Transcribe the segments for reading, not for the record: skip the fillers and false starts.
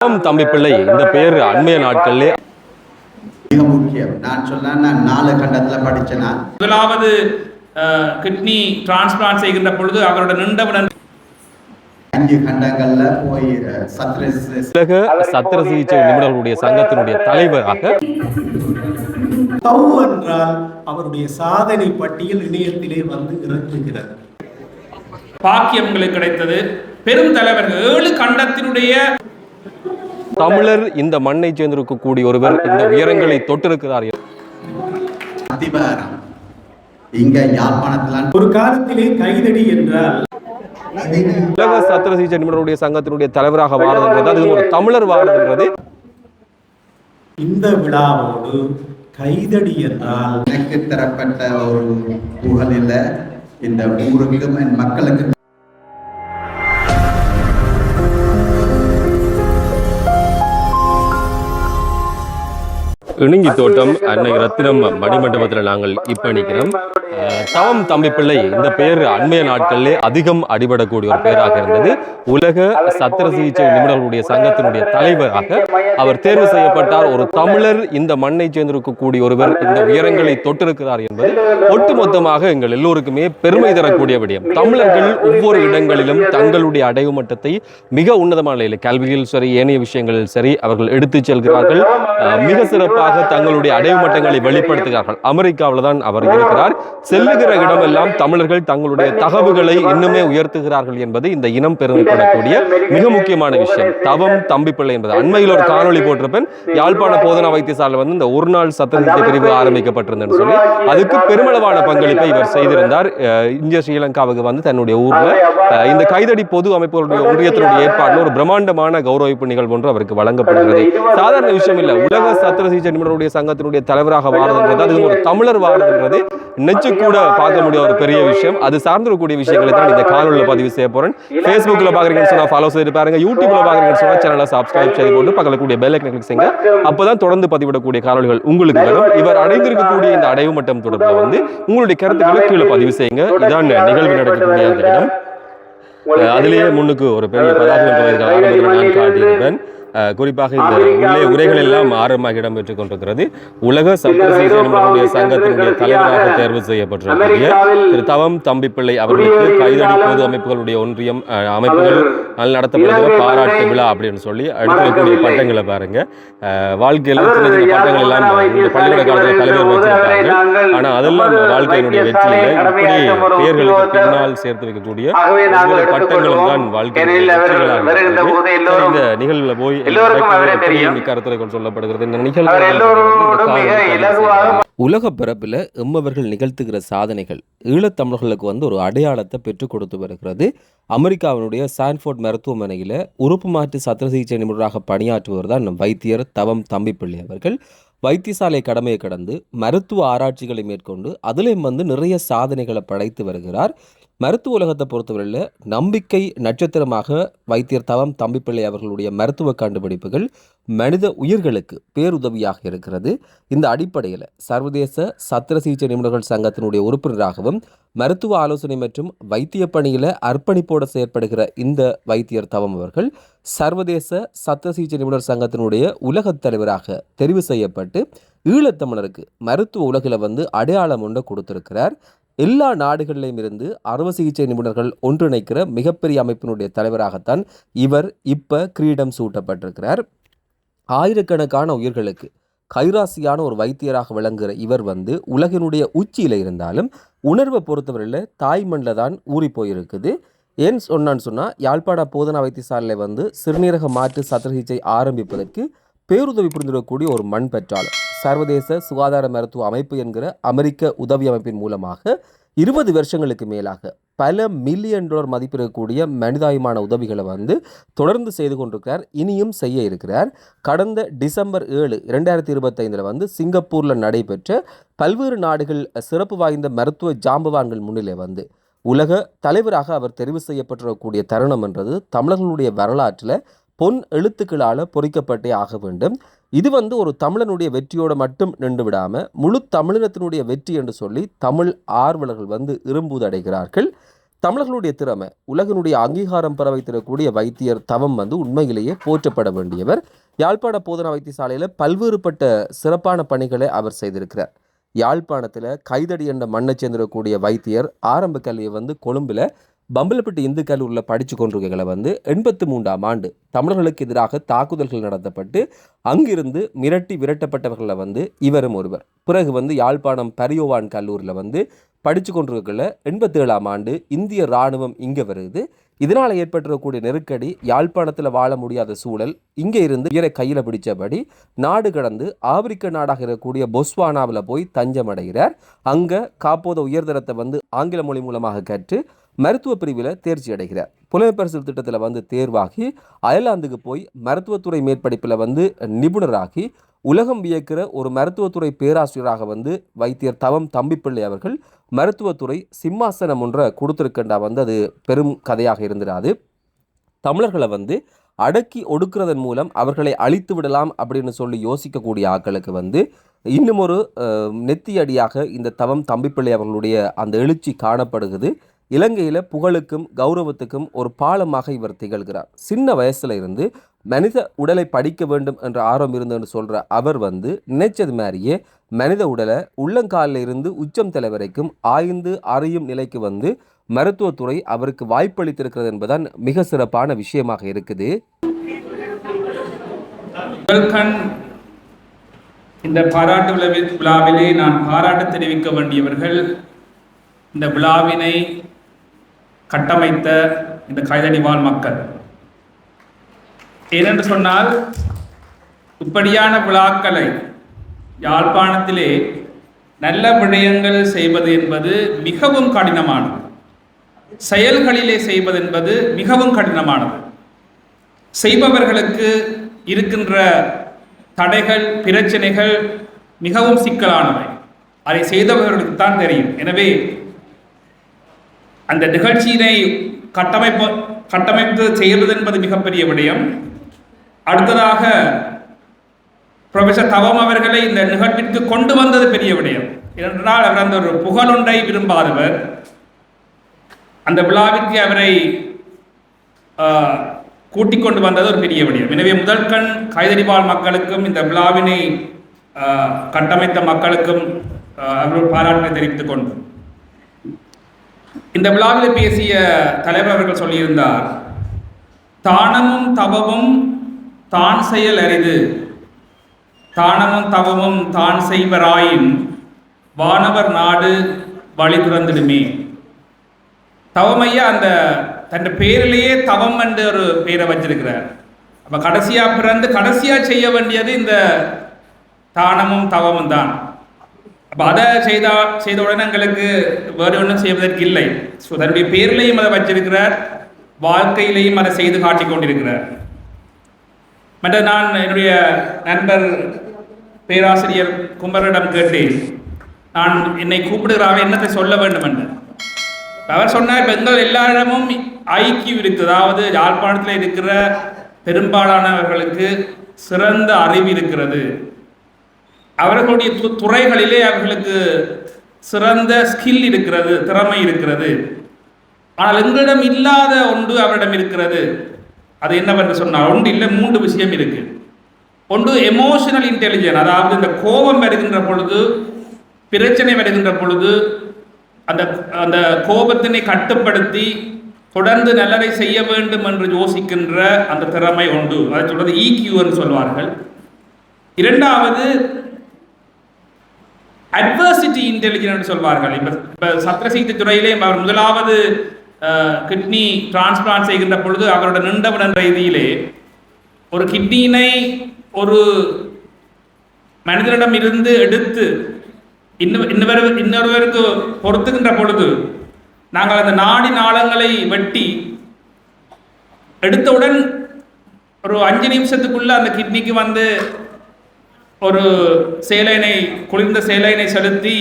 தம்பி பிள்ளை இந்த பேர் அண்மைய நாட்களிலே மிக முக்கியம். நான் சொன்னேன், நான் 4 கண்டத்தில் படித்தேன். முதலாவது கிட்னி டிரான்ஸ்பிளான்ட் செய்கின்ற பொழுது அவரோட நின்றவுடன் 5 கண்டங்கள்ல போய் உலக சத்திர சிகிச்சை நிபுணர்களுடைய சங்கத்தினுடைய தலைவராக தவ் என்றால் அவருடைய சாதனை பட்டியல் இணையத்திலே வந்து இறங்குகிறது. பாக்கியங்களுக்கு கிடைத்தது. பெரும் தலைவர்கள் 7 கண்டத்தினுடைய தமிழர் இந்த மண்ணை சேர்ந்திருக்கக்கூடிய ஒருவர் இந்த உயரங்களை தொட்டிருக்கிறார். அதிகாரம் இங்க யாழ்ப்பாணத்தில் ஒரு காலத்திலே கைதடி என்றால் உலக சத்திர சிகிச்சை நிபுணருடைய சங்கத்தினுடைய தலைவராக வாரதுன்றது அது ஒரு தமிழர் வாரதுன்றது. இந்த விழாவோடு கைதடி என்றால் எனக்கு தரப்பட்ட ஒரு புகழில் இந்த ஊருக்கும் என் மக்களுக்கு இணுங்கி தோட்டம் அன்னை ரத்தினம் மணிமண்டபத்தில் நாங்கள் இப்ப நிற்கிறோம். தவம் தம்பி பிள்ளை இந்த பேர் அண்மைய நாட்களிலே அதிகம் அடிபடக்கூடிய ஒரு பேராக இருந்தது. உலக சத்திர சிகிச்சை நிபுணர்களுடைய சங்கத்தினுடைய தலைவராக அவர் தேர்வு செய்யப்பட்டார். ஒரு தமிழர் இந்த மண்ணை சேர்ந்திருக்கக்கூடிய ஒருவர் இந்த உயரங்களை தொட்டிருக்கிறார் என்பது ஒட்டுமொத்தமாக எங்கள் எல்லோருக்குமே பெருமை தரக்கூடிய விடயம். தமிழர்கள் ஒவ்வொரு இடங்களிலும் தங்களுடைய அடைவு மட்டத்தை மிக உன்னதமான நிலையில் கல்வியில் சரி ஏனைய விஷயங்களில் சரி அவர்கள் எடுத்துச் செல்கிறார்கள். மிக சிறப்பாக தங்களுடைய அடைவு மட்டங்களை வெளிப்படுத்துகிறார்கள். அமெரிக்காவில் தான் அவர் இருக்கிறார். செல்லுகிற இடமெல்லாம் தமிழர்கள் தங்களுடைய தகவுகளை இன்னுமே உயர்த்துகிறார்கள் என்பது இந்த இனம் பெருமைப்படக்கூடிய மிக முக்கியமான விஷயம். தவம் தம்பி பிள்ளை என்பது அண்மையில் ஒரு காணொலி போட்டிருப்பேன். யாழ்ப்பாண போதனா வைத்தியசாலையில் வந்து இந்த ஒரு நாள் சத்திர சிகிச்சை பிரிவு ஆரம்பிக்கப்பட்டிருந்தேன்னு சொல்லி அதுக்கு பெருமளவான பங்களிப்பை இவர் செய்திருந்தார். இந்திய ஸ்ரீலங்காவுக்கு வந்து தன்னுடைய ஊர்ல இந்த கைதடி பொது அமைப்புகளுடைய ஒன்றியத்தினுடைய ஏற்பாடு ஒரு பிரம்மாண்டமான கௌரவிப்பு நிகழ்வு ஒன்று அவருக்கு வழங்கப்படுகிறது. சாதாரண விஷயம் இல்லை. உலக சத்திர சிகிச்சை நிபுணருடைய சங்கத்தினுடைய தலைவராக வாரதுன்றது அது ஒரு தமிழர் வாரதுன்றது நெச்சு கூட பார்க்க முடியாத ஒரு பெரிய விஷயம். அது சார்ந்திருக்கக்கூடிய விஷயங்களை தான் இந்த காணொலியில் பதிவு செய்ய போறேன். ஃபேஸ்புக்ல பாக்குறீங்கன்னு சொன்னா ஃபாலோ செய்து பாருங்க. யூடியூப்ல பாக்குறீங்கன்னு சொன்னா சேனலை சப்ஸ்கிரைப் செய்து போட்டு பக்கத்துல கூடிய பெல் ஐக்கனை கிளிக் செய்யுங்க. அப்பதான் தொடர்ந்து பதிவிடக்கூடிய காணொலிகள் உங்களுக்கு வரும். இவர் அடைந்திருக்கக்கூடிய இந்த அடைவு மட்டம் தொடர்பில் வந்து உங்களுடைய கருத்துக்களை கீழே பதிவு செய்யுங்க. இதான் நிகழ்வு நடக்கக்கூடிய அந்த இடம். அதிலேயே முன்னுக்கு ஒரு பெரிய பதாகம் ஆரம்பத்தில் நான் காட்டியிருப்பேன். குறிப்பாக இந்த உள்ளே உரைகள் எல்லாம் ஆரம்பமாக இடம்பெற்றுக் கொண்டிருக்கிறது. உலக சத்திர சிகிச்சை நிபுணர்களுடைய சங்கத்தினுடைய தலைவராக தேர்வு செய்யப்பட்டிருக்கக்கூடிய திரு தவம் தம்பி பிள்ளை அவர்களுக்கு கைதடி பொது அமைப்புகளுடைய ஒன்றியம் அமைப்புகள் நடத்தப்படுகிற பாராட்டு விழா அப்படின்னு சொல்லி அடுக்கக்கூடிய பட்டங்களை பாருங்க. வாழ்க்கையில் சின்ன சின்ன பட்டங்கள் எல்லாம் பள்ளிக்கூட காலத்தில் தலைவர் வச்சிருக்காங்க. ஆனால் அதெல்லாம் வாழ்க்கையினுடைய வெற்றியில இப்படி பெயர்களுக்கு பின்னால் சேர்த்து வைக்கக்கூடிய பட்டங்களும் தான் வாழ்க்கையினுடைய வெற்றிகளாக இந்த நிகழ்வுல போய் உலக பரப்பில் எம்மவர்கள் நிகழ்த்துகிற சாதனைகள் ஈழத்தமிழர்களுக்கு வந்து ஒரு அடையாளத்தை பெற்றுக் கொடுத்து வருகிறது. அமெரிக்காவினுடைய சான்ஃபோர்ட் மருத்துவமனையில் உறுப்பு மாற்று சத்திர சிகிச்சை நிபுணராக பணியாற்றுவர் தான் வைத்தியர் தவம் தம்பி பிள்ளை அவர்கள். வைத்தியசாலை கடமையை கடந்து மருத்துவ ஆராய்ச்சிகளை மேற்கொண்டு அதிலையும் வந்து நிறைய சாதனைகளை படைத்து வருகிறார். மருத்துவ உலகத்தை பொறுத்தவரையில் நம்பிக்கை நட்சத்திரமாக வைத்தியர் தவம் தம்பிப்பிள்ளை அவர்களுடைய மருத்துவ கண்டுபிடிப்புகள் மனித உயிர்களுக்கு பேருதவியாக இருக்கிறது. இந்த அடிப்படையில் சர்வதேச சத்திர சிகிச்சை நிபுணர்கள் சங்கத்தினுடைய உறுப்பினராகவும் மருத்துவ ஆலோசனை மற்றும் வைத்திய பணியில் அர்ப்பணிப்போடு செயற்படுகிற இந்த வைத்தியர் தவம் அவர்கள் சர்வதேச சத்திர சிகிச்சை நிபுணர் சங்கத்தினுடைய உலகத் தலைவராக தெரிவு செய்யப்பட்டு ஈழத்தமிழருக்கு மருத்துவ உலகில் வந்து அடையாளம் ஒன்று கொடுத்திருக்கிறார். எல்லா நாடுகளிலும் இருந்து அறுவை சிகிச்சை நிபுணர்கள் ஒன்றிணைக்கிற மிகப்பெரிய அமைப்பினுடைய தலைவராகத்தான் இவர் இப்ப கிரீடம் சூட்டப்பட்டிருக்கிறார். ஆயிரக்கணக்கான உயிர்களுக்கு கைராசியான ஒரு வைத்தியராக விளங்குகிற இவர் வந்து உலகினுடைய உச்சியில இருந்தாலும் உணர்வை பொறுத்தவரையில் தாய்மண்ணில் தான் ஊறி போயிருக்குது. ஏன் சொன்னான்னு சொன்னால் யாழ்ப்பாண போதனா வைத்தியசாலையில் வந்து சிறுநீரக மாற்று சத்திர சிகிச்சை ஆரம்பிப்பதற்கு பேருதவி புரிந்திடக்கூடிய ஒரு மண் பெற்றாலும் சர்வதேச சுகாதார மருத்துவ அமைப்பு என்கிற அமெரிக்க உதவி அமைப்பின் மூலமாக 20 வருஷங்களுக்கு மேலாக பல மில்லியன் டாலர் மதிப்பிடக்கூடிய மனிதாயமான உதவிகளை வந்து தொடர்ந்து செய்து கொண்டிருக்கிறார். இனியும் செய்ய இருக்கிறார். கடந்த டிசம்பர் 7, 2025 வந்து சிங்கப்பூரில் நடைபெற்ற பல்வேறு நாடுகள் சிறப்பு வாய்ந்த மருத்துவ ஜாம்பவான்கள் முன்னிலை வந்து உலக தலைவராக அவர் தெரிவு செய்யப்பட்டிருக்கக்கூடிய தருணம் என்றது தமிழர்களுடைய வரலாற்றில் பொன் எழுத்துக்களால் பொறிக்கப்பட்டே ஆக வேண்டும். இது வந்து ஒரு தமிழனுடைய வெற்றியோடு மட்டும் நின்று விடாமல் முழு தமிழினத்தினுடைய வெற்றி என்று சொல்லி தமிழ் ஆர்வலர்கள் வந்து இரும்புதடைகிறார்கள். தமிழர்களுடைய திறமை உலகினுடைய அங்கீகாரம் பெற வைத்திருக்கக்கூடிய வைத்தியர் தவம் உண்மையிலேயே போற்றப்பட வேண்டியவர். யாழ்ப்பாண போதனா வைத்தியசாலையில் பல்வேறுபட்ட சிறப்பான பணிகளை அவர் செய்திருக்கிறார். யாழ்ப்பாணத்தில் கைதடி என்ற மண்ணை சேர்ந்திருக்கக்கூடிய வைத்தியர் ஆரம்ப கல்வியை கொழும்பில் பம்பலப்பட்டி இந்து கல்லூரியில் படித்து கொண்டிருக்கைகளை 83ஆம் ஆண்டு தமிழர்களுக்கு எதிராக தாக்குதல்கள் நடத்தப்பட்டு அங்கிருந்து மிரட்டி விரட்டப்பட்டவர்களில் இவரும் ஒருவர். பிறகு யாழ்ப்பாணம் பரியோவான் கல்லூரியில் படித்து கொண்டிருக்கல 87ஆம் ஆண்டு இந்திய இராணுவம் இங்கே வருது. இதனால் ஏற்பட்டிருக்கக்கூடிய நெருக்கடி, யாழ்ப்பாணத்தில் வாழ முடியாத சூழல், இங்கே இருந்து உயிரை கையில் பிடிச்சபடி நாடு கடந்து ஆப்பிரிக்க நாடாக இருக்கக்கூடிய பொஸ்வானாவில் போய் தஞ்சம் அடைகிறார். அங்கே காப்போத உயர்தரத்தை ஆங்கில மொழி மூலமாக கற்று மருத்துவ பிரிவில் தேர்ச்சி அடைகிறார். புலமைப்பரிசில் திட்டத்தில் தேர்வாகி அயர்லாந்துக்கு போய் மருத்துவத்துறை மேற்படிப்பில் நிபுணராகி உலகம் வியக்கிற ஒரு மருத்துவத்துறை பேராசிரியராக வைத்தியர் தவம் தம்பிப்பிள்ளை அவர்கள் மருத்துவத்துறை சிம்மாசனம் ஒன்றை கொடுத்திருக்கின்றா. அது பெரும் கதையாக இருந்திராது. தமிழர்களை அடக்கி ஒடுக்கிறதன் மூலம் அவர்களை அழித்து விடலாம் அப்படின்னு சொல்லி யோசிக்கக்கூடிய ஆட்களுக்கு இன்னும் ஒரு நெத்தியடியாக இந்த தவம் தம்பிப்பிள்ளை அவர்களுடைய அந்த எழுச்சி காணப்படுகிறது. இலங்கையில் புகழுக்கும் கௌரவத்துக்கும் ஒரு பாலமாக இவர் திகழ்கிறார். சின்ன வயசுல இருந்து மனித உடலை படிக்க வேண்டும் என்ற ஆர்வம் இருந்துன்னு சொல்கிற அவர் நினைச்சது மாதிரியே மனித உடலை உள்ளங்காலில் இருந்து உச்சம் தலை வரைக்கும் ஆய்ந்து அறியும் நிலைக்கு மருத்துவத்துறை அவருக்கு வாய்ப்பளித்திருக்கிறது என்பதுதான் மிக சிறப்பான விஷயமாக இருக்குது. இந்த பாராட்டு விழாவிலே நான் பாராட்டு தெரிவிக்க வேண்டியவர்கள் இந்த விழாவினை கட்டமைத்த இந்த கைதடிவாழ் மக்கள். ஏனென்று சொன்னால் இப்படியான விழாக்களை யாழ்ப்பாணத்திலே நல்ல விடயங்கள் செய்வது என்பது மிகவும் கடினமானது. செயல்களிலே செய்வது என்பது மிகவும் கடினமானது. செய்பவர்களுக்கு இருக்கின்ற தடைகள், பிரச்சனைகள் மிகவும் சிக்கலானவை. அதை செய்தவர்களுக்கு தான் தெரியும். எனவே அந்த நிகழ்ச்சியினை கட்டமைப்பு செய்வது என்பது மிகப்பெரிய விடயம். அடுத்ததாக ப்ரொஃபசர் தவம் அவர்களை இந்த நிகழ்விற்கு கொண்டு வந்தது பெரிய விடயம். ஏனென்றால் அவர் அந்த ஒரு புகழொன்றை விரும்பாதவர். அந்த விழாவிற்கு அவரை கூட்டிக் கொண்டு வந்தது ஒரு பெரிய விடயம். எனவே முதற்கண் கைதடிவாழ் மக்களுக்கும் இந்த விழாவினை கட்டமைத்த மக்களுக்கும் அவர்கள் பாராட்டை தெரிவித்துக் கொண்டு இந்த விழாவில் பேசிய தலைவர் அவர்கள் சொல்லியிருந்தார், தானமும் தவமும் தான் செயல் அரிது, தானமும் தவமும் தான் செய்வராயின் வானவர் நாடு வழி துறந்திடுமே. தவமையா அந்த தன் பேரிலேயே தவம் என்று ஒரு பெயரை வச்சிருக்கிறார். அப்ப கடைசியா பிறந்து கடைசியா செய்ய வேண்டியது இந்த தானமும் தவமும் தான். அப்போ அதை செய்த உடனே எங்களுக்கு வேறு ஒன்றும் செய்வதற்கு இல்லை. ஸோ தன்னுடைய பேரிலையும் அதை வச்சிருக்கிறார், வாழ்க்கையிலையும் அதை செய்து காட்டிக் கொண்டிருக்கிறார். மற்ற நான் என்னுடைய நண்பர் பேராசிரியர் குமரிடம் கேட்டேன், நான் என்னை கூப்பிடுகிறாக என்னத்தை சொல்ல வேண்டும் என்று. அவர் சொன்னார், பெண்கள் எல்லாரிடமும் ஐக்கியம் இருக்குது. அதாவது யாழ்ப்பாணத்தில் இருக்கிற பெரும்பாலானவர்களுக்கு சிறந்த அறிவு இருக்கிறது, அவர்களுடைய துறைகளிலே அவர்களுக்கு சிறந்த ஸ்கில் இருக்கிறது, திறமை இருக்கிறது. ஆனால் எங்களிடம் இல்லாத ஒன்று அவரிடம் இருக்கிறது. அது என்னவென்று சொன்னால், ஒன்று இல்லை, 3 விஷயம் இருக்கு. ஒன்று எமோஷனல் இன்டெலிஜென்ஸ், அதாவது இந்த கோபம் வருகின்ற பொழுது, பிரச்சனை வருகின்ற பொழுது அந்த கோபத்தினை கட்டுப்படுத்தி தொடர்ந்து நல்லதை செய்ய வேண்டும் என்று யோசிக்கின்ற அந்த திறமை உண்டு. அதை சொல்றது EQ என்று சொல்வார்கள். இரண்டாவது அட்வர்சிட்டி இன்டெலிஜென்ஸ் சொல்வார்கள். இப்போ சத்திர சிகிச்சை துறையிலே அவர் முதலாவது கிட்னி டிரான்ஸ்பிளான்ட் செய்கின்ற பொழுது அவரோட நின்றவன் ரீதியிலே ஒரு கிட்னியினை ஒரு மனிதனிடம் இருந்து எடுத்து இன்னொருவருக்கு பொறுத்துகின்ற பொழுது நாங்கள் அந்த நாடி நாளங்களை வெட்டி எடுத்தவுடன் ஒரு 5 நிமிஷத்துக்குள்ள அந்த கிட்னிக்கு ஒரு சேலைனை, குளிர்ந்த சேலைனை செலுத்தி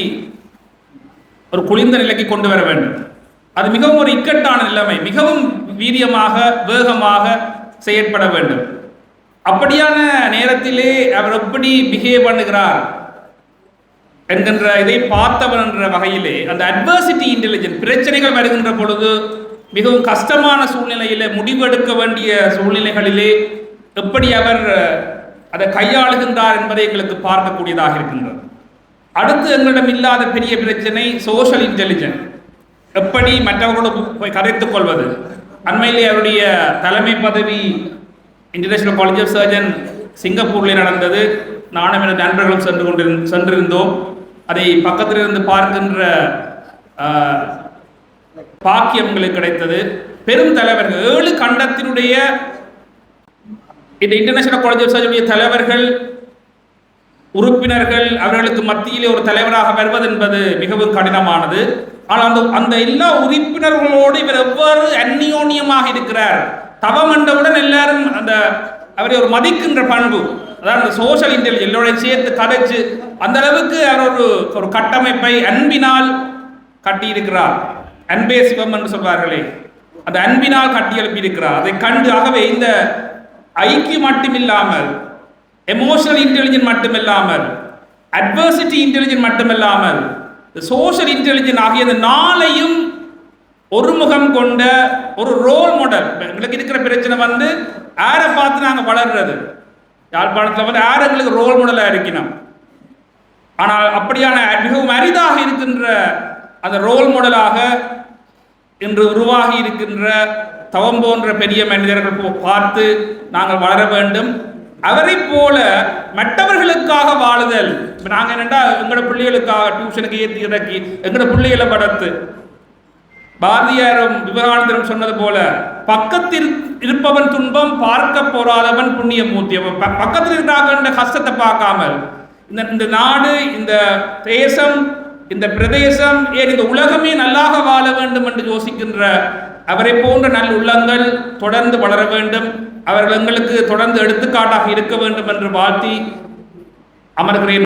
ஒரு குளிர்ந்த நிலைக்கு கொண்டு வர வேண்டும். அது மிகவும் ஒரு இக்கட்டான நிலைமை, மிகவும் வீரியமாக வேகமாக செயற்பட வேண்டும். அப்படியான நேரத்திலே அவர் எப்படி பிஹேவ் பண்ணுகிறார், என்கின்ற இதை பார்த்தவன் என்ற வகையிலே அந்த அட்வர்சிட்டி இன்டெலிஜென்ஸ், பிரச்சனைகள் வருகின்ற பொழுது மிகவும் கஷ்டமான சூழ்நிலையிலே முடிவெடுக்க வேண்டிய சூழ்நிலைகளிலே எப்படி அவர் அதை கையாளுகின்றார் என்பதை எங்களுக்கு பார்க்கக்கூடியதாக இருக்கின்றது. அடுத்து எங்களிடம் இல்லாத பெரிய பிரச்சனை சோஷியல் இன்டெலிஜென்ஸ், எப்படி மற்றவர்களோடு போய் கரைத்துக் கொள்வது. அண்மையிலே அவருடைய தலைமை பதவி இன்டர்நேஷனல் காலேஜ் ஆஃப் சர்ஜன் சிங்கப்பூரில் நடந்தது. நானும் எனது நண்பர்களும் சென்றிருந்தோம். அதை பக்கத்திலிருந்து பார்க்கின்ற பாக்கியம் எங்களுக்கு கிடைத்தது. பெரும் தலைவர்கள் 7 கண்டத்தினுடைய இந்த இன்டர்நேஷனல் காலேஜ் ஆஃப் சர்ஜனுடைய தலைவர்கள், உறுப்பினர்கள், அவர்களுக்கு மத்தியிலே ஒரு தலைவராக வருவது என்பது மிகவும் கடினமானது. ஆனால் அந்த எல்லா உறுப்பினர்களோடு இவர் எவ்வாறு அந்நியோன்யமாக இருக்கிறார். தவம் என்றவுடன் எல்லாரும் அந்த அவரை ஒரு மதிக்கின்ற பண்பு, அதாவது சோஷியல் இன்டெலிஜென்ஸ் எல்லோரை சேர்த்து கதைச்சு அந்த அளவுக்கு அவர் ஒரு கட்டமைப்பை அன்பினால் கட்டியிருக்கிறார். அன்பே சிவம் என்று சொல்வார்களே, அந்த அன்பினால் கட்டி எழுப்பியிருக்கிறார். அதை கண்டு ஆகவே இந்த ஐக்கியம் மட்டுமில்லாமல், எமோஷனல் இன்டெலிஜென்ஸ் மட்டுமில்லாமல், அட்வர்சிட்டி இன்டெலிஜென்ஸ் மட்டுமில்லாமல், சோஷியல் இன்டெலிஜென்ஸ் ஆகிய இந்த 4ஐயும் ஒரு முகம் கொண்ட ஒரு ரோல் மாடல். எங்களுக்கு இருக்கிற பிரச்சனை யாரை பார்த்து நாங்கள் வளர்றது, யாழ்ப்பாணத்தில் யார் எங்களுக்கு ரோல் மாடலாக இருக்கணும். ஆனால் அப்படியான மிகவும் அரிதாக இருக்கின்ற அந்த ரோல் மாடலாக இன்று உருவாகி இருக்கின்ற தவம் போன்ற பெரிய மனிதர்கள் பார்த்து நாங்கள் வளர வேண்டும். அவரை போல மற்றவர்களுக்காக வாழுதல். நாங்கள் என்னென்னா எங்களோட பிள்ளைகளுக்காக டியூஷனுக்கு ஏற்றி இறக்கி எங்களோட பிள்ளைகளை வளர்த்து, பாரதியாரும் விவேகானந்தரும் சொன்னது போல, பக்கத்தில் இருப்பவன் துன்பம் பார்க்க போராதவன் புண்ணிய மூர்த்தி. பக்கத்தில் இருக்கிறாங்க கஷ்டத்தை பார்க்காமல் இந்த நாடு, இந்த தேசம், இந்த பிரதேசம், ஏன் இந்த உலகமே நல்லாக வாழ வேண்டும் என்று யோசிக்கின்ற அவரை போன்ற நல்ல உள்ளங்கள் தொடர்ந்து வளர வேண்டும். அவர்கள் எங்களுக்கு தொடர்ந்து எடுத்துக்காட்டாக இருக்க வேண்டும் என்று வாழ்த்தி அமர்கிறேன்.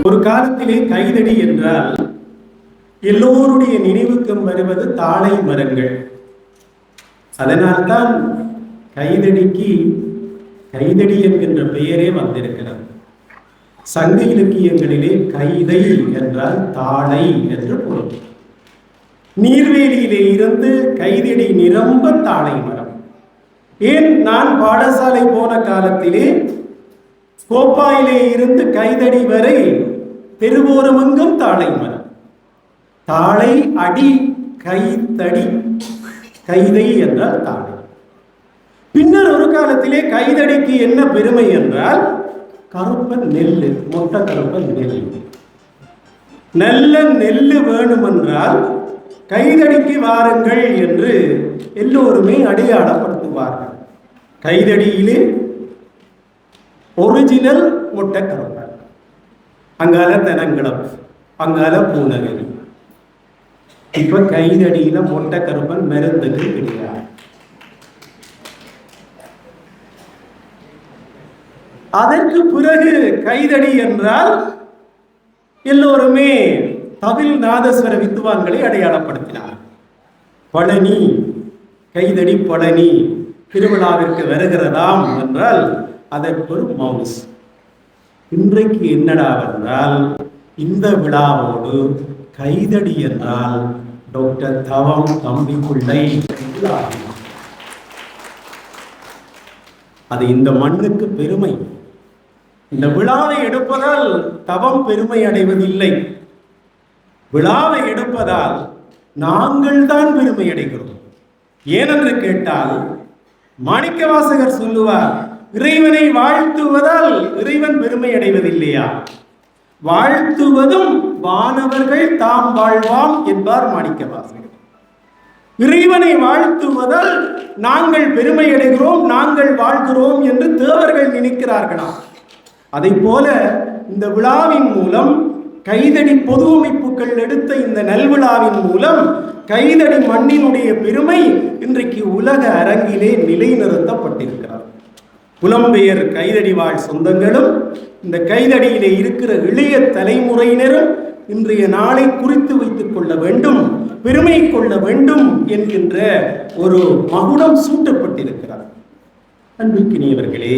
ஒரு காலத்திலே கைதடி என்றால் எல்லோருடைய நினைவுக்கும் வருவது தாழை மரங்கள். அதனால்தான் கைதடிக்கு கைதடி என்கின்ற பெயரே வந்திருக்கிறது. சங்க இலக்கியங்களிலே கைதை என்றால் தாழை என்று பொருள். நீர்வேலியிலே இருந்து கைதடி நிரம்ப தாழை மரம். ஏன், நான் பாடசாலை போன காலத்திலே கோப்பாயிலே இருந்து கைதடி வரை தெருவோரமெங்கும் தாழை மரம். தாழை அடி கைதடி, கைதை என்றால் தாழை. பின்னர் ஒரு காலத்திலே கைதடிக்கு என்ன பெருமை என்றால் கருப்பன் நெல்லு, மொட்டை கருப்பன் நெல். நல்ல நெல்லு வேணுமென்றால் கைதடிக்கு வாருங்கள் என்று எல்லோருமே அடையாளப்படுத்துவார்கள். கைதடியிலே ஒரிஜினல் மொட்டை கருப்பன், அங்கால தெனங்குளம், அங்கால பூநகரி. இப்ப கைதடியில மொட்டை கருப்பன் மருந்துக்கு கிடையாது. அதற்கு பிறகு கைதடி என்றால் எல்லோருமே தவில் நாதஸ்வர வித்துவான்களை அடையாளப்படுத்தினார். பழனி, கைதடி பழனி திருவிழாவிற்கு வருகிறதாம் என்றால் அதற்கு ஒரு மவுஸ். இன்றைக்கு என்னடா என்றால் இந்த விழாவோடு கைதடி என்றால் டாக்டர் தவம் தம்பிக்குள்ளை. அது இந்த மண்ணுக்கு பெருமை. இந்த விழாவை எடுப்பதால் தவம் பெருமை அடைவதில்லை. விழாவை எடுப்பதால் நாங்கள் தான் பெருமை அடைகிறோம். ஏனென்று கேட்டால் மாணிக்கவாசகர் சொல்லுவார், இறைவனை வாழ்த்துவதால் இறைவன் பெருமை அடைவதில்லையா? வாழ்த்துவதும் வானவர்கள் தாம் வாழ்வாம் என்பார் மாணிக்கவாசகர். இறைவனை வாழ்த்துவதால் நாங்கள் பெருமை அடைகிறோம், நாங்கள் வாழ்கிறோம் என்று தேவர்கள் நினைக்கிறார்களா? அதை போல இந்த விழாவின் மூலம், கைதடி பொது அமைப்புகள் எடுத்த இந்த நல்விழாவின் மூலம் கைதடி மண்ணினுடைய பெருமை இன்றைக்கு உலக அரங்கிலே நிலைநிறுத்தப்பட்டிருக்கிறார். புலம்பெயர் கைதடி வாழ் சொந்தங்களும் இந்த கைதடியிலே இருக்கிற இளைய தலைமுறையினரும் இன்றைய நாளை குறித்து வைத்துக் கொள்ள கொள்ள வேண்டும், பெருமை கொள்ள வேண்டும் என்கின்ற ஒரு மகுடம் சூட்டப்பட்டிருக்கிறார். அன்பிற்கினியவர்களே,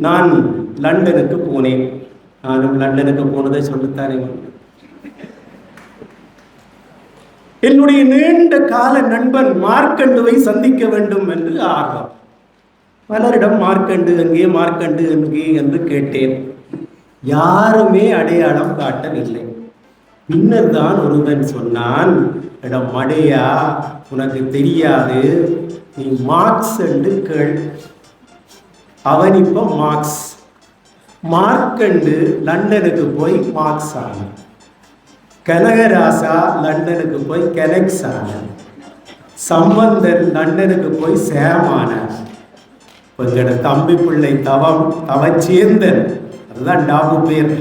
நான் லண்டனுக்கு போனேன். நானும் லண்டனுக்கு போனதை சொல்லித்தானே. என்னுடைய நீண்ட கால நண்பன் மார்க்கண்டுவை சந்திக்க வேண்டும் என்று ஆர்வம். பலரிடம் மார்க்கண்டு எங்கே, மார்க்கண்டு எங்கே என்று கேட்டேன். யாருமே அடையாளம் காட்டவில்லை. பின்னர் தான் ஒருவன் சொன்னான், இடம் மடையா, உனக்கு தெரியாது, நீ மார்க்ஸ் என்று கேள். அவன் இப்போ மார்க்ஸ். மார்க்கண்டு லண்டனுக்கு போய் மார்க்ஸ் ஆனான். கனகராசா லண்டனுக்கு போய் கெனக்ஸ் ஆனான். சம்பந்தன் லண்டனுக்கு போய் சேமானான். எங்களோட தம்பி பிள்ளை தவச்சேந்தன், அதுதான் டாபு பேர்,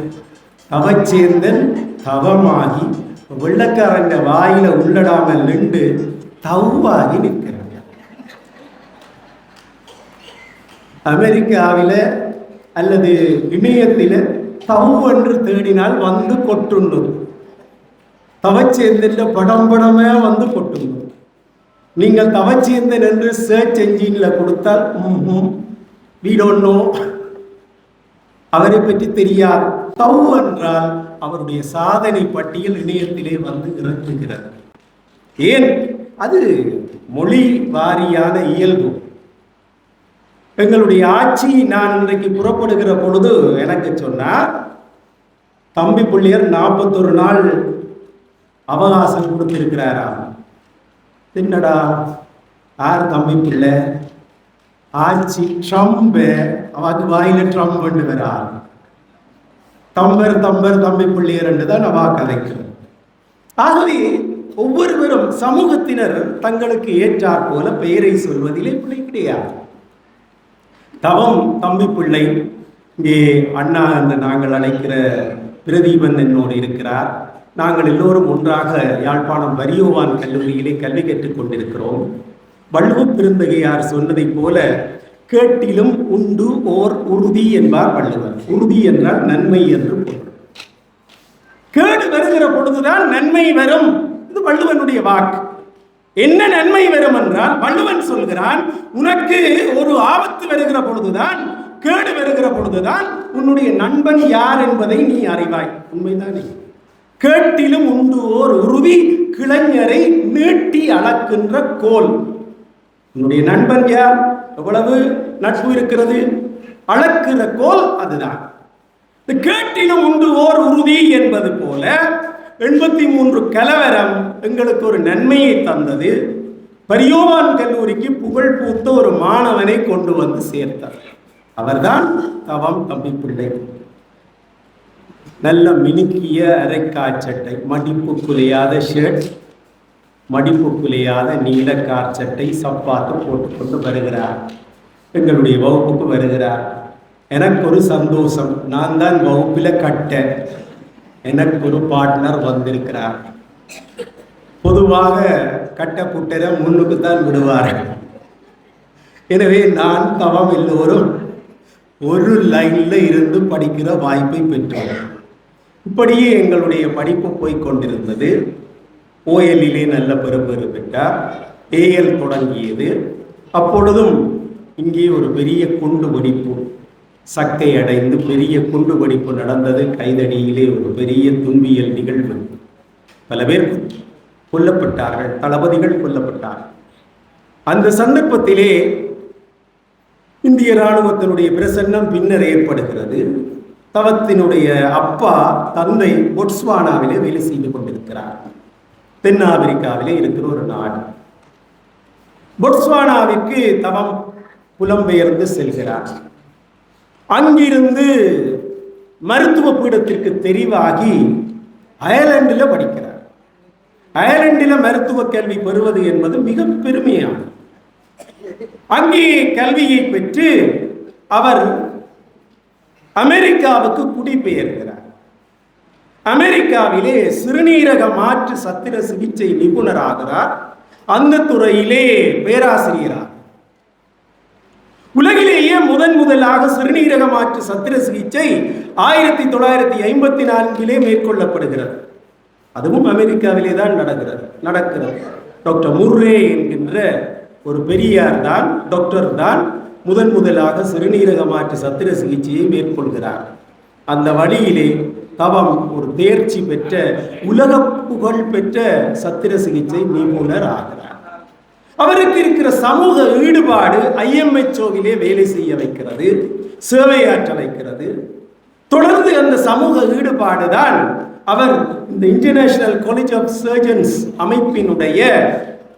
தவச்சேந்தன் தவமாகி வெள்ளக்காரங்க வாயில உள்ளடாமல் நின்று தவ்வாகி நிற்கிறாங்க. அமெரிக்காவில அல்லது இணையத்தில் தவ் என்று தேடினால் வந்து கொட்டுண்டு. தவச்சேந்தன் படம் படமே வந்து கொட்டுண்டு. நீங்கள் தவச்சேந்தன் என்று சர்ச் என்ஜின்ல கொடுத்தால் we don't know, அவரை பற்றி தெரியாது. தவ் என்றால் அவருடைய சாதனை பட்டியல் இணையத்திலே வந்து இறங்குகிறது. ஏன்? அது மொழி வாரியான இயல்பு. எங்களுடைய ஆட்சி நான் இன்றைக்கு புறப்படுகிற பொழுது எனக்கு சொன்னார், தம்பி பிள்ளையர் 41 நாள் அவகாசம் கொடுத்திருக்கிறாராம். என்னடா யார் தம்பி பிள்ளை? ஆட்சி ட்ரம்ப், அவக்கு வாயில ட்ரம்ப் கொண்டு வரார். தம்பர் தம்பி பிள்ளையர் என்று தான் அவா கதைக்கிறது. ஆகவே ஒவ்வொருவரும் சமூகத்தினர் தங்களுக்கு ஏற்றாற் போல பெயரை சொல்வதிலே பிள்ளை கிடையாது. தவம் தம்பி பிள்ளை இங்கே அண்ணா என்று நாங்கள் அழைக்கிற பிரதீபன் என்னோடு இருக்கிறார். நாங்கள் எல்லோரும் ஒன்றாக யாழ்ப்பாணம் வரியோவான் கல்லூரியிலே கல்வி கற்றுக் கொண்டிருக்கிறோம். வள்ளுவ பெருந்தகையார் சொன்னதை போல கேட்டிலும் உண்டு ஓர் உறுதி என்பார் வள்ளுவர். உறுதி என்றால் நன்மை என்று பொருள். கேடு வருகிற பொழுதுதான் நன்மை வரும். இது வள்ளுவனுடைய வாக்கு. என்ன நன்மை வரும் என்றால் வள்ளுவன் சொல்கிறான், உனக்கு ஒரு ஆபத்து வருகிற பொழுதுதான், கேடு வருகிற பொழுதுதான் உன்னுடைய நண்பன் யார் என்பதை நீ அறிவாய். உண்மைதானே? கேட்டிலும் உண்டு ஓர் உறுதி, கிளைஞரை நீட்டி அளக்கின்ற கோல். உன்னுடைய நண்பன் யார், எவ்வளவு நட்பு இருக்கிறது, அளக்கிற கோல் அதுதான். கேட்டிலும் உண்டு ஓர் உறுதி என்பது போல 83 கலவரம் எங்களுக்கு ஒரு நன்மையை தந்தது. பரியோவான் கல்லூரிக்கு புகழ் பூத்த ஒரு மாணவனை கொண்டு வந்து சேர்த்தார். அவர்தான் தவம் தம்பி பிள்ளை. நல்ல மினுக்கிய அரைக்காச்சட்டை, மடிப்பு குலையாத ஷர்ட், மடிப்பு குலையாத நீல கார் சட்டை, சப்பாத்து போட்டுக்கொண்டு வருகிறார். எங்களுடைய வகுப்புக்கு வருகிறார். எனக்கு ஒரு சந்தோஷம், நான் தான் வகுப்பில் கட்ட, எனக்கு ஒரு பார்ட்னர் வந்திருக்கிறார். பொதுவாக கட்ட புட்டரை முன்னுக்கு தான் விடுவார்கள். எனவே நான் தவம் எல்லோரும் ஒரு லைன்ல இருந்து படிக்கிற வாய்ப்பை பெற்றோம். இப்படியே எங்களுடைய படிப்பு போய்கொண்டிருந்தது. ஓஎல்லிலே நல்ல பெறுபேறு பெற்றார். ஏஎல் தொடங்கியது. அப்பொழுதும் இங்கே ஒரு பெரிய குண்டு வெடிப்பு சக்கை அடைந்து பெரிய குண்டு வெடிப்பு நடந்தது. கைதடியிலே ஒரு பெரிய துன்பியல் நிகழ்வு. பல பேர் கொல்லப்பட்டார்கள், தளபதிகள் கொல்லப்பட்டார்கள். அந்த சந்தர்ப்பத்திலே இந்திய இராணுவத்தினுடைய பிரசன்னம் பின்னர் ஏற்படுகிறது. தவத்தினுடைய அப்பா தந்தை பொட்ஸ்வானாவிலே வேலை செய்து கொண்டிருக்கிறார். தென் ஆப்பிரிக்காவிலே இருக்கிற ஒரு நாடு. பொட்ஸ்வானாவிற்கு தவம் புலம்பெயர்ந்து செல்கிறார். அங்கிருந்து மருத்துவ பீடத்திற்கு தெரிவாகி அயர்லாண்டில் படிக்கிறார். அயர்லாண்டில் மருத்துவ கல்வி பெறுவது என்பது மிக பெருமையானது. அங்கே கல்வியை பெற்று அவர் அமெரிக்காவுக்கு குடிபெயர்கிறார். அமெரிக்காவிலே சிறுநீரக மாற்று சத்திர சிகிச்சை நிபுணராகிறார். அந்த துறையிலே பேராசிரியரார். உலகிலேயே முதலாக சிறுநீரக மாற்று சத்திர சிகிச்சை 1954 மேற்கொள்ளப்படுகிறது. அதுவும் அமெரிக்காவிலே தான் நடக்கிறது. டாக்டர் முர்ரே என்கின்ற ஒரு பெரியார் தான், டாக்டர் தான் முதலாக சிறுநீரக மாற்று சத்திர சிகிச்சையை மேற்கொள்கிறார். அந்த வழியிலே தவம் ஒரு தேர்ச்சி பெற்ற, உலக புகழ் பெற்ற சத்திர சிகிச்சை நிபுணர் ஆகிறார். அவருக்கு இருக்கிற சமூக ஈடுபாடு IMHOவிலே வேலை செய்ய வைக்கிறது, சேவையாற்ற வைக்கிறது. தொடர்ந்து அந்த சமூக ஈடுபாடு தான் அவர் இந்த இன்டர்நேஷனல் காலேஜ் ஆஃப் சர்ஜன்ஸ் அமைப்பினுடைய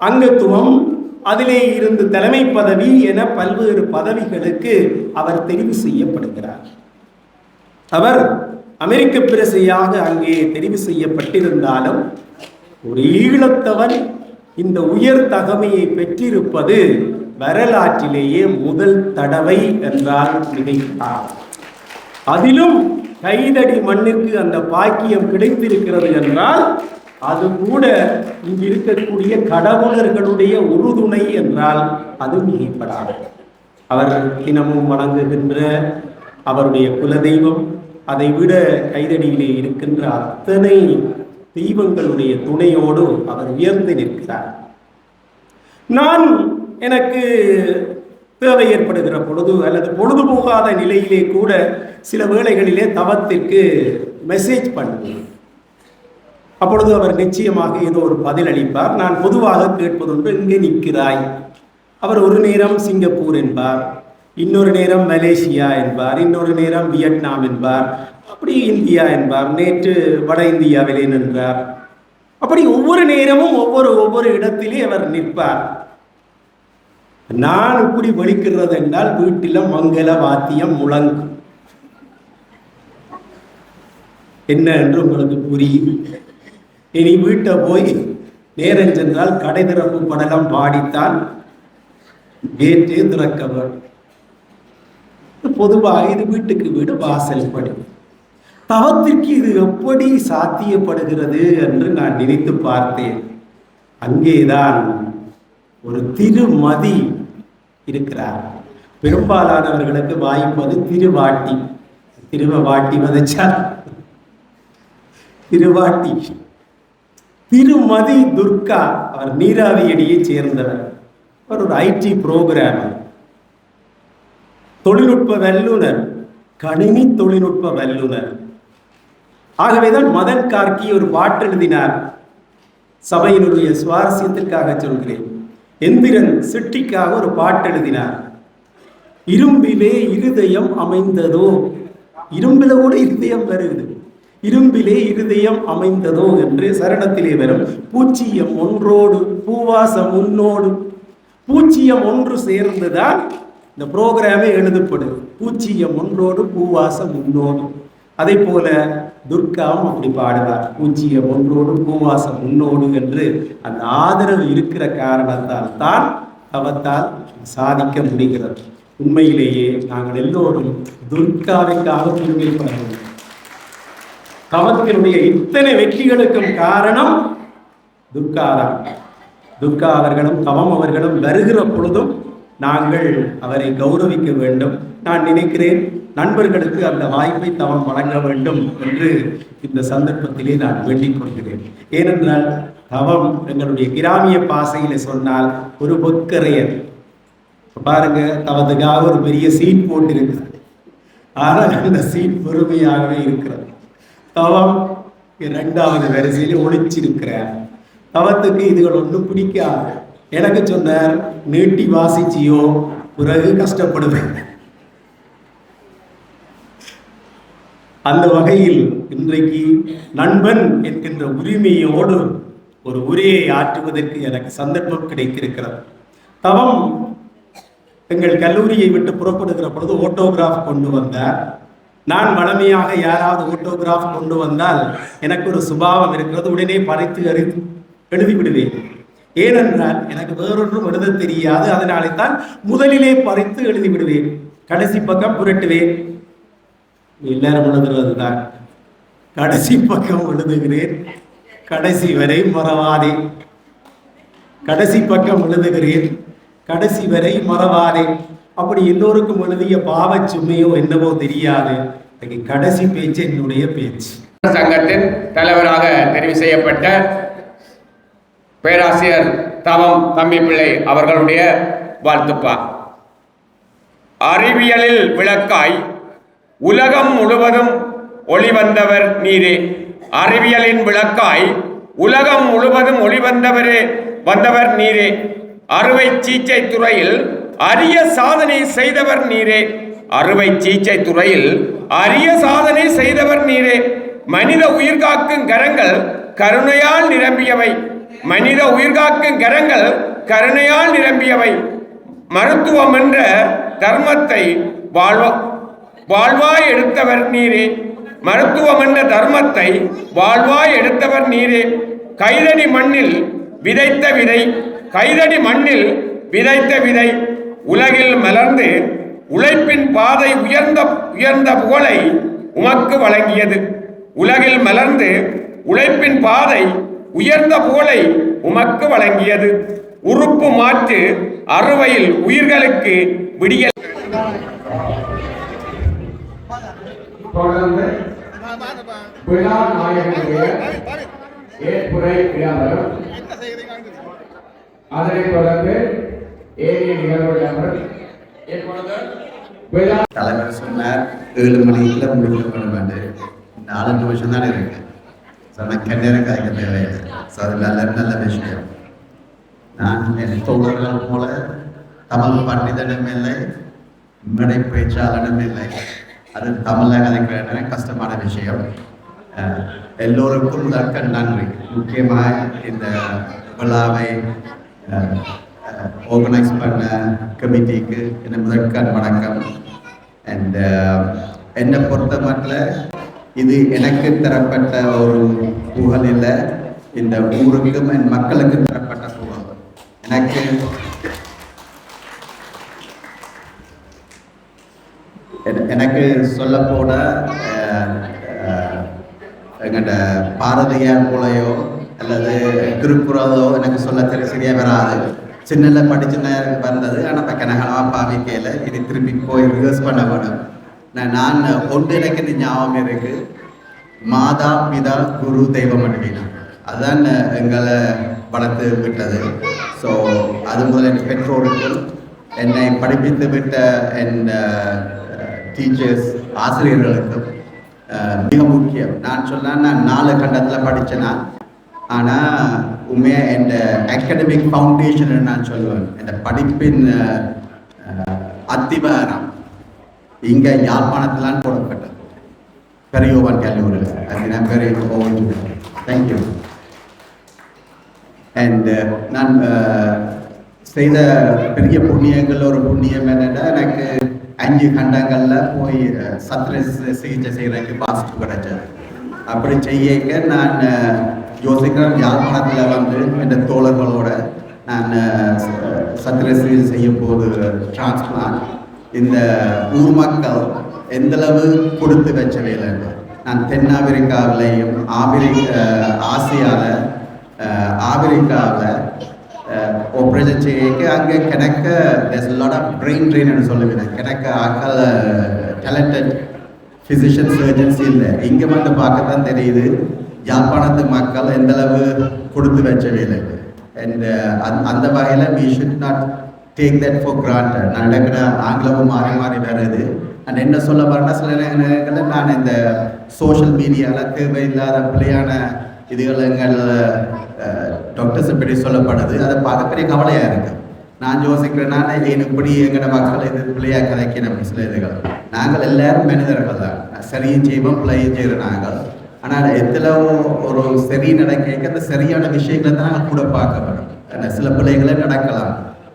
அங்கத்துவம், அதிலே இருந்து தலைமை பதவி என பல்வேறு பதவிகளுக்கு அவர் தெரிவு செய்யப்படுகிறார். அவர் அமெரிக்க பிரஜையாக அங்கே தெரிவு செய்யப்பட்டிருந்தாலும் ஒரு ஈழத்தவன் இந்த உயர் தகமையை பெற்றிருப்பது வரலாற்றிலேயே முதல் தடவை என்றால் மிகைத்தார். அதிலும் கைதடி மண்ணிற்கு அந்த பாக்கியம் கிடைத்திருக்கிறது என்றால் அது கூட இங்கு இருக்கக்கூடிய கடவுளர்களுடைய உறுதுணை என்றால் அது மிகைப்படாது. அவர் தினமும் வணங்குகின்ற அவருடைய குலதெய்வம், அதை விட கைதடியிலே இருக்கின்ற அத்தனை தெய்வங்களுடைய துணையோடு அவர் உயர்ந்து நிற்கிறார். நான் எனக்கு தேவை ஏற்படுகிற பொழுது அல்லது பொழுது போகாத நிலையிலே கூட சில வேளைகளிலே தவத்திற்கு மெசேஜ் பண்ணுவேன். அப்பொழுது அவர் நிச்சயமாக ஏதோ ஒரு பதில் அளிப்பார். நான் பொதுவாக கேட்பதொன்று, இங்கே நிற்கிறாய். அவர் ஒரு நேரம் சிங்கப்பூர் என்பார், இன்னொரு நேரம் மலேசியா என்பார், இன்னொரு நேரம் வியட்நாம் என்பார், அப்படி இந்தியா என்பார், நேற்று வட இந்தியாவிலே நின்றார். அப்படி ஒவ்வொரு நேரமும் ஒவ்வொரு இடத்திலே அவர் நிற்பார். நான் இப்படி வலிக்கிறது என்றால் வீட்டில மங்கள வாத்தியம் முழங்கும். என்ன என்று உங்களுக்கு புரியும். இனி வீட்டை போய் நேரம் சென்றால் கடை திறப்பு படலம் பாடித்தான் கேட்டே திறக்க வேண்டும். பொதுவாக இது வீட்டுக்கு வீடு வாசல் படி. தவத்திற்கு இது எப்படி சாத்தியப்படுகிறது என்று நான் நினைத்து பார்த்தேன். அங்கேதான் ஒரு திருமதி இருக்கிறார். பெரும்பாலானவர்களுக்கு வாய்ப்பது திருவாட்டி. திருவாட்டி வதச்சா திருவாட்டி. திருமதி துர்கா, அவர் நீராவியடியை சேர்ந்தவர். அவர் ஒரு IT புரோகிராமர், தொழில்நுட்ப வல்லுனர், கணினி தொழில்நுட்ப வல்லுனர். ஆகவேதான் மதன் கார்கி ஒரு பாட்டு எழுதினார். சபையினுடைய சுவாரஸ்யத்திற்காக சொல்கிறேன். எந்திரன் சிட்டிக்காக ஒரு பாட்டு எழுதினார். இரும்பிலே இருதயம் அமைந்ததோ, இரும்பில கூட இருதயம் வருது, இரும்பிலே இருதயம் அமைந்ததோ என்று சரணத்திலே வரும். பூச்சியம் ஒன்றோடு பூவாசம் உன்னோடு, பூச்சியம் ஒன்று சேர்ந்துதான் இந்த புரோகிராமே எழுதப்படுது. பூச்சியம் ஒன்றோடு பூவாசம் உன்னோடு. அதே போல துர்காவும் அப்படி பாடுவார், பூச்சியம் ஒன்றோடு பூவாசம் உன்னோடு என்று. அந்த ஆதரவு இருக்கிற காரணத்தால் தான் அவத்தால் சாதிக்க முடிகிறது. உண்மையிலேயே நாங்கள் எல்லோரும் துர்காவிற்காக பெருமைப்படுகிறோம். தவத்தினுடைய இத்தனை வெற்றிகளுக்கும் காரணம் துர்காதான். துர்கா அவர்களும் தவம் அவர்களும் வருகிற பொழுதும் நாங்கள் அவரை கௌரவிக்க வேண்டும். நான் நினைக்கிறேன் நண்பர்களுக்கு அந்த வாய்ப்பை தவம் வழங்க வேண்டும் என்று இந்த சந்தர்ப்பத்திலே நான் வேண்டிக் கொள்கிறேன். ஏனென்றால் தவம் எங்களுடைய கிராமிய பாசையில சொன்னால் ஒரு பொற்கரையர். பாருங்க, தவத்துக்காக ஒரு பெரிய சீட் போட்டு இருக்கிறது. ஆனால் அந்த சீட் பொறுமையாகவே இருக்கிறது. தவம் 2வது வரிசையில் ஒளிச்சிருக்கிறார். தவத்துக்கு இதுகள் ஒன்றும் பிடிக்காது. எனக்கு சொன்னார், நீட்டி வாசிச்சியோ பிறகு கஷ்டப்படுவேன். அந்த வகையில் இன்றைக்கு நண்பன் என்கின்ற உரிமையோடு ஒரு உரையை ஆற்றுவதற்கு எனக்கு சந்தர்ப்பம் கிடைத்திருக்கிறது. தவம் எங்கள் கல்லூரியை விட்டு புறப்படுகிற பொழுது ஓட்டோகிராஃப் கொண்டு வந்தார். நான் வளமையாக யாராவது ஓட்டோகிராஃப் கொண்டு வந்தால் எனக்கு ஒரு சுபாவம் இருக்கிறது, உடனே பறித்து எழுதி விடுவேன். ஏனென்றால் எனக்கு வேறொன்றும் எழுத தெரியாது. அதனாலே தான் முதலிலே பறித்து எழுதி விடுவேன், கடைசி பக்கம் புரட்டுவேன். எல்லாரும் எழுதுறது தான். கடைசி பக்கம் எழுதுகிறேன், கடைசி வரை மறவாதே. கடைசி பக்கம் எழுதுகிறேன், கடைசி வரை மறவாதே. அப்படி எல்லோருக்கும் எழுதிய பாவச்சுமையோ என்னவோ தெரியாது. கடைசி பேச்சு என்னுடைய பேச்சு. சங்கத்தின் தலைவராக தெரிவு செய்யப்பட்ட பேராசிரியர் தவம் தம்பிப்பிள்ளை அவர்களுடைய வாழ்த்துப்பா. அறிவியலில் விளக்காய் உலகம் முழுவதும் ஒளிவந்தவர் நீரே. அறிவியலின் விளக்காய் உலகம் முழுவதும் வந்தவர் நீரே. அறுவை சிகிச்சை துறையில் அரிய சாதனை செய்தவர் நீரே. அறுவை சிகிச்சை துறையில் அரிய சாதனை செய்தவர் நீரே. மனித உயிர்காக்கும் கரங்கள் கருணையால் நிரம்பியவை. மனித உயிர்காக்கும் கரங்கள் கருணையால் நிரம்பியவை. மருத்துவம் என்ற தர்மத்தை வாழ்வாய் எடுத்தவர் நீரே. மருத்துவம் என்ற தர்மத்தை வாழ்வாய் எடுத்தவர் நீரே. கைதடி மண்ணில் விதைத்த விதை, கைதடி மண்ணில் விதைத்த விதை உலகில் மலர்ந்து உழைப்பின் பாதை உயர்ந்த புகழை உமக்கு வழங்கியது. உலகில் மலர்ந்து உழைப்பின் பாதை உயர்ந்த புகழை உமக்கு வழங்கியது. உறுப்பு மாற்று அறுவையில் உயிர்களுக்கு விடியல். தொடர்ந்து விழா நாயகனுடைய ஏற்புரை விழாவரும், அதனைத் தொடர்ந்து ஏரிய நிகழ்வுகள். தலைவர் சொன்னார் 7 மணிக்குள்ள முடிக்கப்பட வேண்டும். 4 நிமிஷம் தான் இருக்கு. நான் கண்டேரம் காய்க்க தேவையில்லை. ஸோ அது நல்ல விஷயம். நான் என் தோழர்கள் போல தமிழ் பண்டிதனும் இல்லை, மேடை பேச்சாளனும் இல்லை. அது தமிழாக கதைக்கிற கஷ்டமான விஷயம். எல்லோருக்கும் முதற்கண் நன்றி. முக்கியமாக இந்த விழாவை ஆர்கனைஸ் பண்ண கமிட்டிக்கு என்ன முதற்கண் வணக்கம். அண்ட் என்னை பொறுத்த மட்டும் இது எனக்கு தரப்பட்ட ஒரு புகழ் இல்லை, இந்த ஊருக்கும் என் மக்களுக்கு தரப்பட்ட புகழ். எனக்கு சொல்ல போன எங்கள்ட பாரதியார் போலையோ அல்லது திருக்குறளோ எனக்கு சொல்ல சரியாக வராது. சின்னல படிச்சு வந்தது. ஆனால் கனகனமாக பாவிக்கையில் இது திருப்பி போய் ரிவர்ஸ் பண்ண வேணும். நான் ஒன்று எனக்கு இந்த ஞாபகம் இருக்கு, மாதா பிதா குரு தெய்வம் அப்படின்னா அதுதான் எங்களை வளர்த்து விட்டது. ஸோ அது முதல் என் பெற்றோருக்கும் என்னை படிப்பித்து விட்ட என் டீச்சர்ஸ் ஆசிரியர்களுக்கும் மிக முக்கியம். நான் சொன்னேன், நான் 4 கண்டத்தில் படித்தேன்னா, ஆனால் உண்மையாக என் அகாடமிக் ஃபவுண்டேஷன் நான் சொல்லுவேன். என் படிப்பின் அத்திவாரம் இங்கே யாழ்ப்பாணத்திலான் போடப்பட்டது, பெரியோவன் கல்லூரியில். அது நான் வெரி ஓல்டு. தேங்க்யூ. அண்ட் நான் செய்த பெரிய புண்ணியங்கள் ஒரு புண்ணியம் என்னென்னா, எனக்கு 5 கண்டங்களில் போய் சத்திர சிகிச்சை செய்கிறதுக்கு பாசிட்டிவ் கிடைச்சது. அப்படி செய்ய நான் யோசிக்கிறேன், யாழ்ப்பாணத்தில் வந்து என் தோழர்களோட நான் சத்திர சிகிச்சை செய்யும் போது டிரான்ஸ்பிளான்ட் இந்த ஊர் மக்கள் எந்தளவு கொடுத்து வச்ச வேலை. நான் தென்னாப்பிரிக்காவிலையும் ஆசியாவில் ஆப்பிரிக்காவில் ஆப்ரேஷன் செய்ய அங்கே கிடக்க பிரெயின் ட்ரெயின் சொல்லுவேன். கிடக்க ஆக்கள் டேலண்டட் ஃபிசிஷியன் சர்ஜன்ஸ் இல்லை. இங்கே வந்து பார்க்க தான் தெரியுது யாழ்ப்பாணத்து மக்கள் எந்தளவு கொடுத்து வச்ச வேலை. அண்ட் அந்த வகையில் we should not take that for granted. நான் நடக்கிற ஆங்கிலமும் மாறி வருது. அண்ட் என்ன சொல்ல வரேன்னா, சில நேரங்களில் நான் இந்த சோஷியல் மீடியாவில் தேவையில்லாத பிள்ளையான இதுகள் டாக்டர்ஸ் இப்படி சொல்லப்படுது. அதை பார்க்க பெரிய கவலையாக இருக்குது. நான் யோசிக்கிறேன்னா, இப்படி எங்களோட மக்கள் இது பிள்ளையாக கதைக்கணும். சில இதுகள் நாங்கள் எல்லாரும் மனிதர்கள் தான், சரியும் செய்வோம் பிள்ளையும் செய்கிற நாங்கள். ஆனால் எத்தளவோ ஒரு சரி நடக்க அந்த சரியான விஷயங்களை தான் நாங்கள் கூட பார்க்க வேணும். சில பிள்ளைகளே நடக்கலாம்,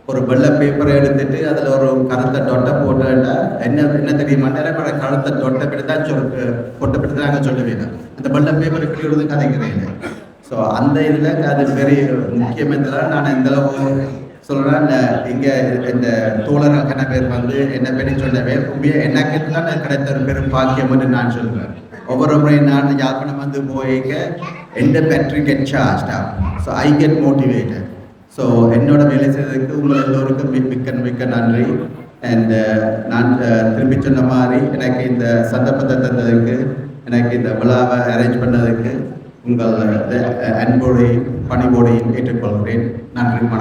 ஒரு வெள்ளை பேப்பரை எடுத்துட்டு அதில் ஒரு கருத்தை டொட்டை போட்டுட்டா என்ன தெரியுமாட்டா கருத்தை டொட்டை பிடி தான் பொட்டை பிடி தான் நாங்கள் சொல்லுவேன். அந்த வெள்ளை பேப்பர் இப்படி இருந்து கதைக்கிறேன். ஸோ அந்த இதில் அது பெரிய முக்கியமாக நான் எந்தளவு சொல்கிறேன். இங்கே இந்த தோழர்கள் கன பேர் வந்து என்ன பெரிய சொல்லவே எனக்கு தான் கிடைத்த ஒரு பெரும் பாக்கியம் என்று நான் சொல்லுவேன். ஒவ்வொரு முறையும் நான் யாழ்ப்பாணம் வந்து போய்க்க எந்த battery get charge. So I get motivated. So என்னோட வேலை செய்ததுக்கு உங்கள் எல்லோருக்கும் மிக்க நன்றி. அண்ட் நான் திரும்பி சொன்ன மாதிரி எனக்கு இந்த சந்தர்ப்பத்தை தந்ததுக்கு எனக்கு இந்த விழாவை அரேஞ்ச் பண்ணதுக்கு உங்கள் அன்போடையும் பணிவோடையும் ஏற்றுக்கொள்கிறேன். நன்றி, வணக்கம்.